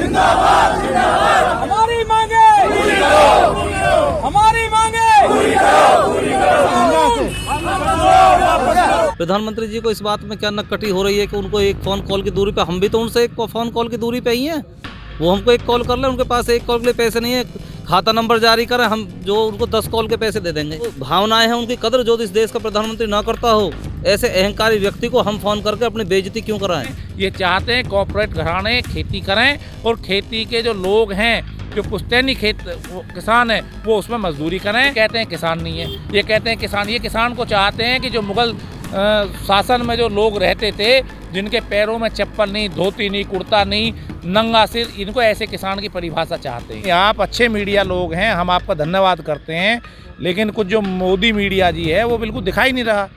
जिंदाबाद जिंदाबाद। हमारी मांगे पूरी करो, हमारी मांगे पूरी करो, पूरी करो। प्रधानमंत्री जी को इस बात में क्या नकटी हो रही है कि उनको एक फ़ोन कॉल की दूरी पे, हम भी तो उनसे एक फ़ोन कॉल की दूरी पे ही हैं। वो हमको एक कॉल कर ले, उनके पास एक कॉल के लिए पैसे नहीं है, खाता नंबर जारी करें, हम जो उनको 10 कॉल के पैसे दे देंगे। भावनाएं हैं उनकी कदर जो इस देश का प्रधानमंत्री ना करता हो, ऐसे अहंकारी व्यक्ति को हम फ़ोन करके अपनी बेइज्जती क्यों कराएं। ये चाहते हैं कॉर्पोरेट घराने खेती करें और खेती के जो लोग हैं, जो पुश्तैनी किसान है, वो उसमें मजदूरी करें। कहते हैं किसान नहीं है, ये कहते हैं किसान, ये किसान को चाहते हैं कि जो मुगल शासन में जो लोग रहते थे, जिनके पैरों में चप्पल नहीं, धोती नहीं, कुर्ता नहीं, नंगा सिर, इनको ऐसे किसान की परिभाषा चाहते हैं। आप अच्छे मीडिया लोग हैं, हम आपका धन्यवाद करते हैं, लेकिन कुछ जो मोदी मीडिया जी है वो बिल्कुल दिखाई नहीं रहा।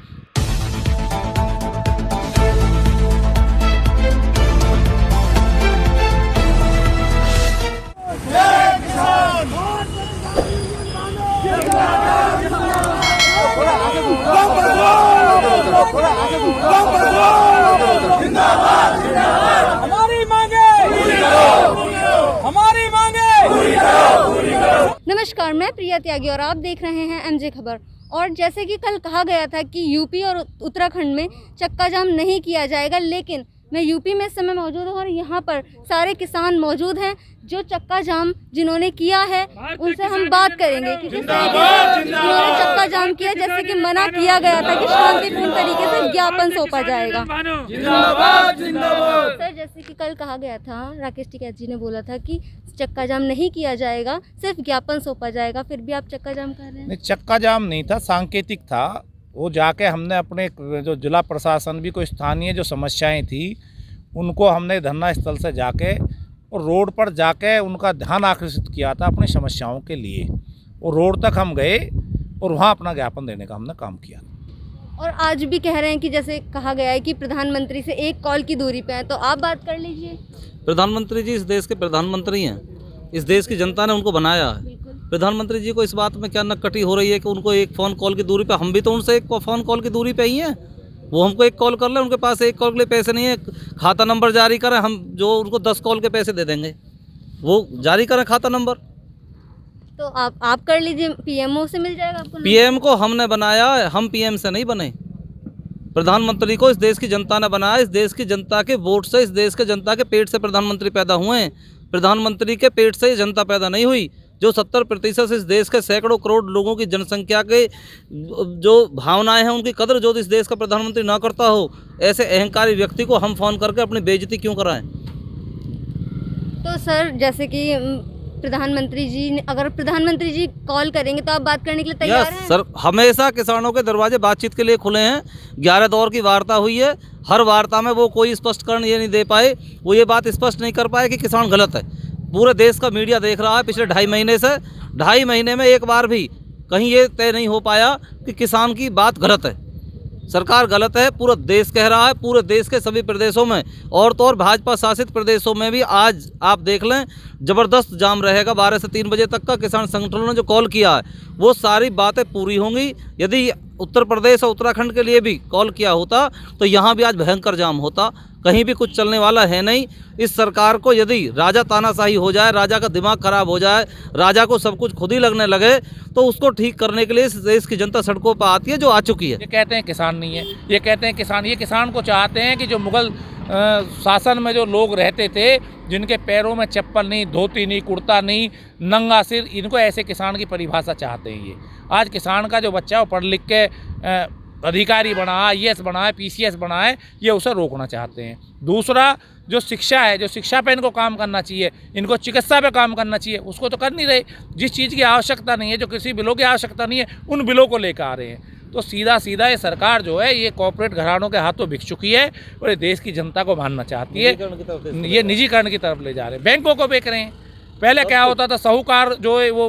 जिंदाबाद जिंदाबाद। हमारी मांगे पूरी करो, हमारी मांगे पूरी करो, पूरी करो। नमस्कार, मैं प्रिया त्यागी और आप देख रहे हैं एमजे खबर। और जैसे कि कल कहा गया था कि यूपी और उत्तराखंड में चक्का जाम नहीं किया जाएगा, लेकिन मैं यूपी में इस समय मौजूद हूँ और यहाँ पर सारे किसान मौजूद हैं जो चक्का जाम जिन्होंने किया है उनसे हम बात करेंगे कि जिन्होंने चक्का जाम किया, जैसे कि मना किया गया था कि शांतिपूर्ण तरीके से ज्ञापन सौंपा जाएगा। जिंदाबाद जिंदाबाद। सर, जैसे कि कल कहा गया था, राकेश टिकैत जी ने बोला था कि चक्का जाम नहीं किया जाएगा, सिर्फ ज्ञापन सौंपा जाएगा, फिर भी आप चक्का जाम कर रहे हैं। नहीं, चक्का जाम नहीं था, सांकेतिक था। वो जाके हमने अपने जो जिला प्रशासन भी कोई स्थानीय जो समस्याएं थी उनको हमने धरना स्थल से जाके और रोड पर जाके उनका ध्यान आकर्षित किया था अपनी समस्याओं के लिए। और रोड तक हम गए और वहाँ अपना ज्ञापन देने का हमने काम किया। और आज भी कह रहे हैं कि जैसे कहा गया है कि प्रधानमंत्री से एक कॉल की दूरी पे है, तो आप बात कर लीजिए। प्रधानमंत्री जी इस देश के प्रधानमंत्री हैं, इस देश की जनता ने उनको बनाया है। प्रधानमंत्री जी को इस बात में क्या नकटी हो रही है कि उनको एक फ़ोन कॉल की दूरी पे, हम भी तो उनसे एक फ़ोन कॉल की दूरी पे ही हैं। वो हमको एक कॉल कर ले, उनके पास एक कॉल के लिए पैसे नहीं है, खाता नंबर जारी करें, हम जो उनको 10 कॉल के पैसे दे देंगे। वो जारी करें खाता नंबर। तो आप कर लीजिए, पीएमओ से मिल जाएगा आपको। पीएम को हमने बनाया है, हम पीएम से नहीं बने। प्रधानमंत्री को इस देश की जनता ने बनाया, इस देश की जनता के वोट से, इस देश के जनता के पेट से प्रधानमंत्री पैदा हुए हैं। प्रधानमंत्री के पेट से जनता पैदा नहीं हुई। जो 70% इस देश के सैकड़ों करोड़ लोगों की जनसंख्या के जो भावनाएं हैं उनकी कदर जो इस देश का प्रधानमंत्री ना करता हो, ऐसे अहंकारी व्यक्ति को हम फ़ोन करके अपनी बेइज्जती क्यों कराएं। तो सर, जैसे कि प्रधानमंत्री जी ने, अगर प्रधानमंत्री जी कॉल करेंगे तो आप बात करने के लिए तैयार हैं? सर, हमेशा किसानों के दरवाजे बातचीत के लिए खुले हैं। 11 दौर की वार्ता हुई है, हर वार्ता में वो कोई स्पष्टीकरण ये नहीं दे पाए, वो ये बात स्पष्ट नहीं कर पाए कि किसान गलत है। पूरे देश का मीडिया देख रहा है पिछले 2.5 महीने से, 2.5 महीने में एक बार भी कहीं ये तय नहीं हो पाया कि किसान की बात गलत है, सरकार गलत है। पूरा देश कह रहा है, पूरे देश के सभी प्रदेशों में और तो और भाजपा शासित प्रदेशों में भी आज आप देख लें ज़बरदस्त जाम रहेगा 12 से 3 बजे तक का। किसान संगठनों ने जो कॉल किया है वो सारी बातें पूरी होंगी। यदि उत्तर प्रदेश और उत्तराखंड के लिए भी कॉल किया होता तो यहाँ भी आज भयंकर जाम होता। कहीं भी कुछ चलने वाला है नहीं। इस सरकार को यदि राजा तानाशाही हो जाए, राजा का दिमाग खराब हो जाए, राजा को सब कुछ खुद ही लगने लगे, तो उसको ठीक करने के लिए इस देश की जनता सड़कों पर आती है, जो आ चुकी है। ये कहते हैं किसान नहीं है, ये कहते हैं किसान, ये किसान को चाहते हैं कि जो मुगल शासन में जो लोग रहते थे, जिनके पैरों में चप्पल नहीं, धोती नहीं, कुर्ता नहीं, नंगा सिर, इनको ऐसे किसान की परिभाषा चाहते हैं। ये आज किसान का जो बच्चा वो पढ़ लिख के अधिकारी बना, IAS बना है, PCS बना है, ये उसे रोकना चाहते हैं। दूसरा जो शिक्षा है, जो शिक्षा पे इनको काम करना चाहिए, इनको चिकित्सा पे काम करना चाहिए, उसको तो कर नहीं रहे। जिस चीज़ की आवश्यकता नहीं है, जो किसी बिलों की आवश्यकता नहीं है, उन बिलों को लेकर आ रहे हैं। तो सीधा सीधा ये सरकार जो है ये कॉर्पोरेट घरानों के हाथों बिक चुकी है और ये देश की जनता को मानना चाहती है। ये निजीकरण की तरफ ले जा रहे हैं, बैंकों को बेच रहे हैं। पहले क्या होता था, साहूकार जो है वो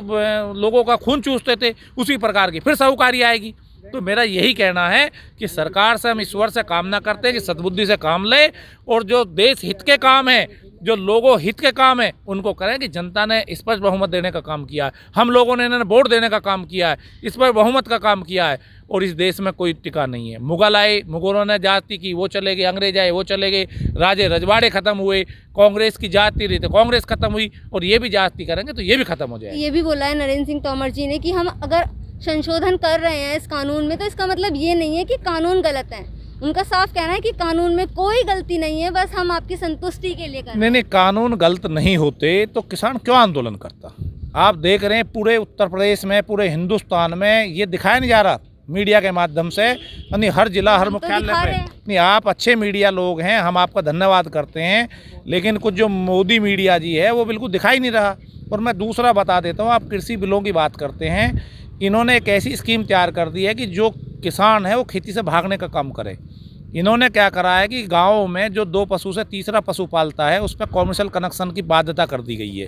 लोगों का खून चूसते थे, उसी प्रकार की फिर साहूकारी आएगी। तो मेरा यही कहना है कि सरकार से हम ईश्वर से कामना करते हैं कि सद्बुद्धि से काम ले और जो देश हित के काम है, जो लोगों हित के काम है उनको करें कि जनता ने स्पष्ट बहुमत देने का काम किया है, हम लोगों ने इन्हें वोट देने का काम किया है, इस पर बहुमत का काम किया है और इस देश में कोई टिका नहीं है। मुगल आए, मुगलों ने जाति की, वो चले गए, अंग्रेज आए, वो चले गए, राजे रजवाड़े खत्म हुए, कांग्रेस की जाति रही तो कांग्रेस खत्म हुई और ये भी जाति करेंगे तो ये भी खत्म हो जाएगी। ये भी बोला है नरेंद्र सिंह तोमर जी ने कि हम अगर संशोधन कर रहे हैं इस कानून में तो इसका मतलब ये नहीं है कि कानून गलत है। उनका साफ कहना है कि कानून में कोई गलती नहीं है, बस हम आपकी संतुष्टि के लिए कर रहे हैं। नहीं, कानून गलत नहीं होते तो किसान क्यों आंदोलन करता? आप देख रहे हैं पूरे उत्तर प्रदेश में, पूरे हिंदुस्तान में ये दिखाया नहीं जा रहा मीडिया के माध्यम से, यानी हर जिला, हर मुख्यालय पे। नहीं, आप अच्छे मीडिया लोग हैं, हम आपका धन्यवाद करते हैं, लेकिन कुछ जो मोदी मीडिया जी है वो बिल्कुल दिखाई नहीं रहा। और मैं दूसरा बता देता हूँ, आप कृषि बिलों की बात करते हैं, इन्होंने एक ऐसी स्कीम तैयार कर दी है कि जो किसान है वो खेती से भागने का काम करे। इन्होंने क्या करा है कि गाँव में जो 2 पशु से तीसरा पशु पालता है उस पर कमर्शियल कनेक्शन की बाध्यता कर दी गई है।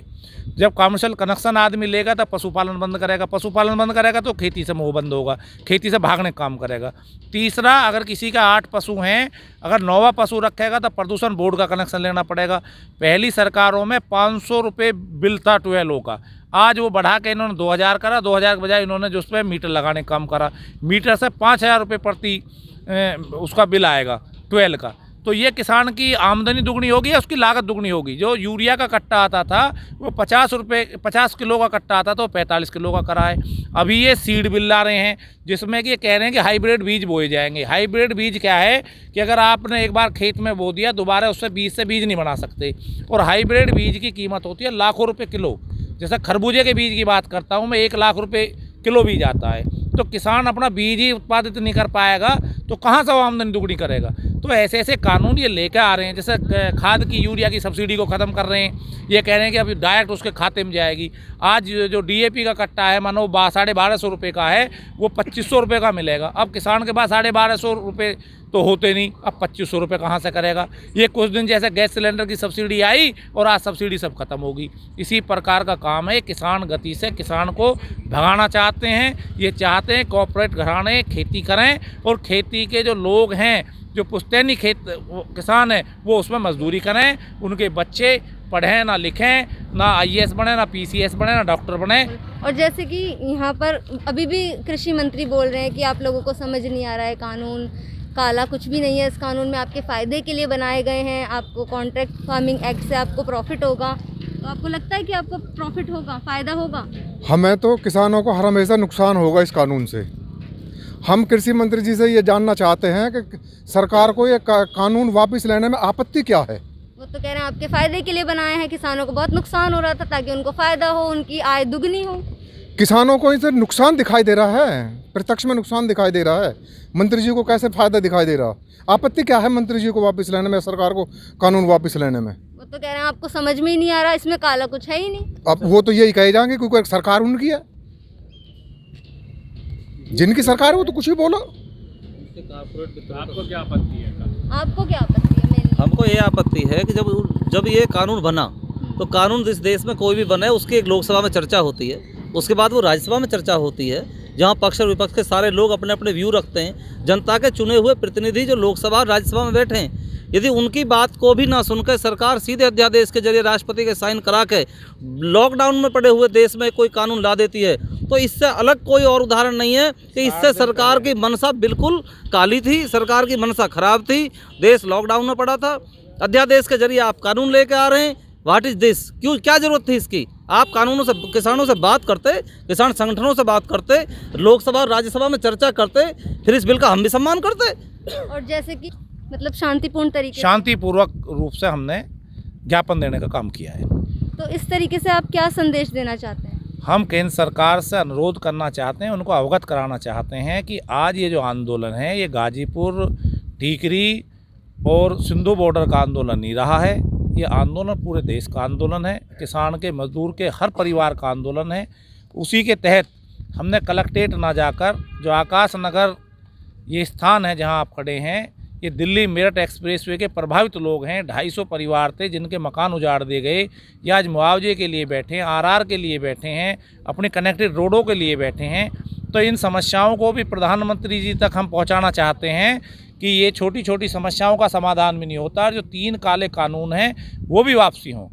जब कमर्शियल कनेक्शन आदमी लेगा तब पशुपालन बंद करेगा, पशुपालन बंद करेगा तो खेती से मोह बंद होगा, खेती से भागने का काम करेगा। तीसरा, अगर किसी का 8 पशु हैं, अगर 9वां पशु रखेगा तो प्रदूषण बोर्ड का कनेक्शन लेना पड़ेगा। पहली सरकारों में 500 रुपये बिल था ट्वेल्व का, आज वो बढ़ा के इन्होंने 2000 करा। 2000 के बजाय इन्होंने जो उस पर मीटर लगाने का काम करा, मीटर से 5000 रुपये प्रति उसका बिल आएगा 12 का। तो ये किसान की आमदनी दुगनी होगी या उसकी लागत दुगनी होगी? जो यूरिया का कट्टा आता था वो 50 किलो का कट्टा आता था, तो 45 किलो का करा है। अभी ये सीड बिल ला रहे हैं जिसमें कि ये कह रहे हैं कि हाइब्रिड बीज बोए जाएंगे। हाइब्रिड बीज क्या है कि अगर आपने एक बार खेत में बो दिया, दोबारा उससे बीज से बीज नहीं बना सकते। और हाइब्रिड बीज की कीमत होती है लाखों रुपये किलो। जैसे खरबूजे के बीज की बात करता हूँ मैं, 1 लाख रुपये किलो बीज आता है। तो किसान अपना बीज ही उत्पादित नहीं कर पाएगा तो कहाँ से वो आमदनी दुगनी करेगा? तो ऐसे ऐसे कानून ये लेकर आ रहे हैं। जैसे खाद की, यूरिया की सब्सिडी को ख़त्म कर रहे हैं, ये कह रहे हैं कि अभी डायरेक्ट उसके खाते में जाएगी। आज जो DAP का कट्टा है मानो 1250 रुपये का है, वो 2500 रुपये का मिलेगा। अब किसान के पास 1250 रुपये तो होते नहीं, अब 2500 रुपये कहाँ से करेगा? ये कुछ दिन जैसे गैस सिलेंडर की सब्सिडी आई और आज सब्सिडी सब खत्म होगी। इसी प्रकार का काम है। किसान गति से किसान को भगाना चाहते हैं। ये चाहते हैं कॉर्पोरेट घराने खेती करें और खेती के जो लोग हैं, जो पुश्तैनी किसान हैं, वो उसमें मजदूरी करें। उनके बच्चे पढ़ें ना लिखें, ना IAS बने, ना PCS बने, ना डॉक्टर बने। और जैसे कि यहाँ पर अभी भी कृषि मंत्री बोल रहे हैं कि आप लोगों को समझ नहीं आ रहा है, कानून काला कुछ भी नहीं है, इस कानून में आपके फ़ायदे के लिए बनाए गए हैं, आपको कॉन्ट्रैक्ट फार्मिंग एक्ट से आपको प्रॉफिट होगा। तो आपको लगता है कि आपको प्रॉफिट होगा, फ़ायदा होगा? हमें तो किसानों को हर हमेशा नुकसान होगा इस कानून से। हम कृषि मंत्री जी से ये जानना चाहते हैं कि सरकार को ये कानून वापस लेने में आपत्ति क्या है? वो तो कह रहे हैं आपके फ़ायदे के लिए बनाए हैं, किसानों को बहुत नुकसान हो रहा था ताकि उनको फ़ायदा हो, उनकी आय दुगनी हो। किसानों को इनसे नुकसान दिखाई दे रहा है, प्रत्यक्ष में नुकसान दिखाई दे रहा है। मंत्री जी को कैसे फ़ायदा दिखाई दे रहा? आपत्ति क्या है मंत्री जी को वापस लेने में, सरकार को कानून वापस लेने में? वो तो कह रहे हैं आपको समझ में ही नहीं आ रहा, इसमें काला कुछ है ही नहीं। अब वो तो यही कहे जाएंगे क्योंकि सरकार उनकी है, जिनकी सरकार है वो तो कुछ भी बोलो। आपको क्या आपत्ति है? आपको क्या आपत्ति है? हमको ये आपत्ति है कि जब ये कानून बना तो कानून जिस देश में कोई भी बने उसकी एक लोकसभा में चर्चा होती है, उसके बाद वो राज्यसभा में चर्चा होती है, जहाँ पक्ष और विपक्ष के सारे लोग अपने अपने व्यू रखते हैं। जनता के चुने हुए प्रतिनिधि जो लोकसभा और राज्यसभा में बैठे हैं, यदि उनकी बात को भी ना सुनकर सरकार सीधे अध्यादेश के जरिए राष्ट्रपति के साइन करा के लॉकडाउन में पड़े हुए देश में कोई कानून ला देती है, तो इससे अलग कोई और उदाहरण नहीं है कि इससे सरकार की मनसा बिल्कुल काली थी, सरकार की मनसा खराब थी। देश लॉकडाउन में पड़ा था, अध्यादेश के जरिए आप कानून लेके आ रहे हैं। What is this? क्यों, क्या ज़रूरत थी इसकी? आप कानूनों से, किसानों से बात करते, किसान संगठनों से बात करते, लोकसभा और राज्यसभा में चर्चा करते, फिर इस बिल का हम भी सम्मान करते। और जैसे कि मतलब शांतिपूर्वक रूप से हमने ज्ञापन देने का काम किया है। तो इस तरीके से आप क्या संदेश देना चाहते हैं? हम केंद्र सरकार से अनुरोध करना चाहते हैं, उनको अवगत कराना चाहते हैं कि आज ये जो आंदोलन है ये गाजीपुर, टीकरी और सिंधु बॉर्डर का आंदोलन नहीं रहा है। ये आंदोलन पूरे देश का आंदोलन है, किसान के, मजदूर के, हर परिवार का आंदोलन है। उसी के तहत हमने कलेक्ट्रेट ना जाकर, जो आकाश नगर ये स्थान है जहां आप खड़े हैं, ये दिल्ली मेरठ एक्सप्रेसवे के प्रभावित लोग हैं। 250 परिवार थे जिनके मकान उजाड़ दिए गए। ये आज मुआवजे के लिए बैठे हैं, RR के लिए बैठे हैं, अपने कनेक्टेड रोडों के लिए बैठे हैं। तो इन समस्याओं को भी प्रधानमंत्री जी तक हम पहुंचाना चाहते हैं कि ये छोटी छोटी समस्याओं का समाधान भी नहीं होता, जो 3 काले कानून हैं वो भी वापसी हों।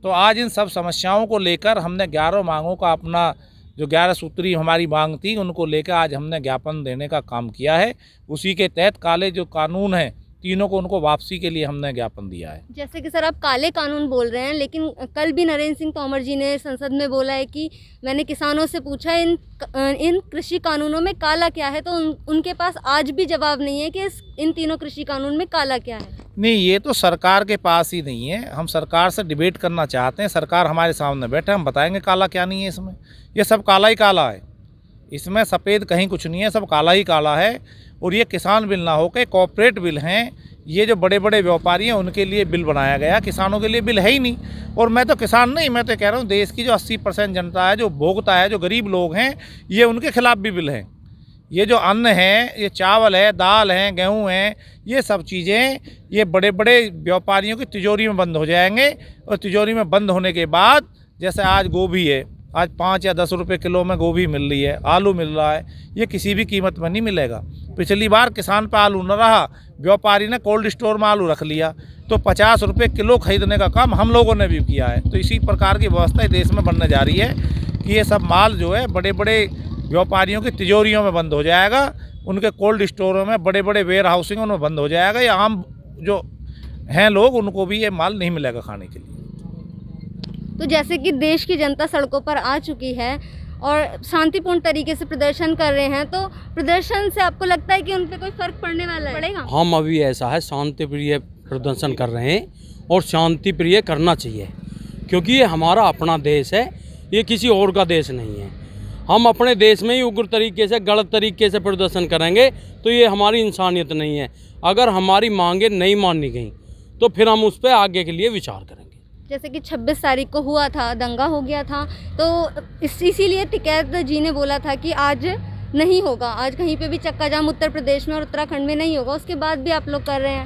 तो आज इन सब समस्याओं को लेकर हमने 11 मांगों का अपना जो 11 सूत्री हमारी मांग थी उनको लेकर आज हमने ज्ञापन देने का काम किया है। उसी के तहत काले जो कानून हैं तीनों को उनको वापसी के लिए हमने ज्ञापन दिया है। जैसे कि सर आप काले कानून बोल रहे हैं, लेकिन कल भी नरेंद्र सिंह तोमर जी ने संसद में बोला है कि मैंने किसानों से पूछा इन कृषि कानूनों में काला क्या है, तो उनके पास आज भी जवाब नहीं है कि इन तीनों कृषि कानून में काला क्या है। नहीं, ये तो सरकार के पास ही नहीं है। हम सरकार से डिबेट करना चाहते हैं, सरकार हमारे सामने बैठे, हम बताएंगे काला क्या नहीं है इसमें। ये सब काला ही काला है, इसमें सफ़ेद कहीं कुछ नहीं है, सब काला ही काला है। और ये किसान बिल ना होकर कॉर्पोरेट बिल हैं। ये जो बड़े बड़े व्यापारी हैं उनके लिए बिल बनाया गया, किसानों के लिए बिल है ही नहीं। और मैं तो किसान नहीं, मैं तो कह रहा हूँ देश की जो 80% जनता है, जो भोगता है, जो गरीब लोग हैं, ये उनके खिलाफ भी बिल हैं। ये जो अन्न है, ये चावल है, दाल है, गेहूँ हैं, ये सब चीज़ें ये बड़े बड़े व्यापारियों की तिजोरी में बंद हो जाएंगे। और तिजोरी में बंद होने के बाद, जैसे आज गोभी है, आज 5 या 10 रुपये किलो में गोभी मिल रही है, आलू मिल रहा है, ये किसी भी कीमत में नहीं मिलेगा। पिछली बार किसान पे आलू न रहा, व्यापारी ने कोल्ड स्टोर में आलू रख लिया, तो 50 रुपये किलो खरीदने का काम हम लोगों ने भी किया है। तो इसी प्रकार की व्यवस्था देश में बनने जा रही है कि ये सब माल जो है बड़े बड़े व्यापारियों की तिजोरियों में बंद हो जाएगा, उनके कोल्ड स्टोरों में, बड़े बड़े वेयर हाउसिंगों में बंद हो जाएगा। या आम जो हैं लोग, उनको भी ये माल नहीं मिलेगा खाने के लिए। तो जैसे कि देश की जनता सड़कों पर आ चुकी है और शांतिपूर्ण तरीके से प्रदर्शन कर रहे हैं, तो प्रदर्शन से आपको लगता है कि उन पे कोई फर्क पड़ने वाला है? पड़ेगा? हम अभी ऐसा है शांति प्रिय प्रदर्शन कर रहे हैं और शांति प्रिय करना चाहिए, क्योंकि ये हमारा अपना देश है, ये किसी और का देश नहीं है। हम अपने देश में ही उग्र तरीके से, गलत तरीके से प्रदर्शन करेंगे तो ये हमारी इंसानियत नहीं है। अगर हमारी मांगें नहीं मानी गई तो फिर हम उस पर आगे के लिए विचार करेंगे। जैसे कि 26 तारीख को हुआ था, दंगा हो गया था, तो इसीलिए टिकैत जी ने बोला था कि आज नहीं होगा, आज कहीं पे भी चक्का जाम उत्तर प्रदेश में और उत्तराखंड में नहीं होगा। उसके बाद भी आप लोग कर रहे हैं?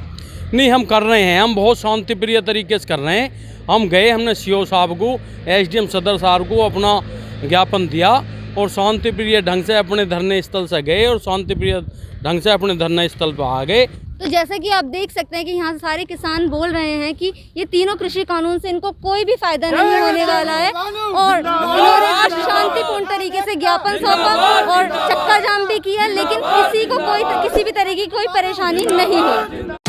नहीं, हम कर रहे हैं, हम बहुत शांति प्रिय तरीके से कर रहे हैं। हम गए, हमने सीओ साहब को, एसडीएम सदर साहब को अपना ज्ञापन दिया और शांति प्रिय ढंग से अपने धरने स्थल से गए और शांति प्रिय ढंग से अपने धरने स्थल पर आ गए। तो जैसा कि आप देख सकते हैं कि यहाँ सारे किसान बोल रहे हैं कि ये तीनों कृषि कानून से इनको कोई भी फायदा नहीं होने वाला है और इन्होंने आज शांतिपूर्ण तरीके से ज्ञापन सौंपा और चक्का जाम भी किया, लेकिन किसी को किसी भी तरह की कोई परेशानी नहीं हुई।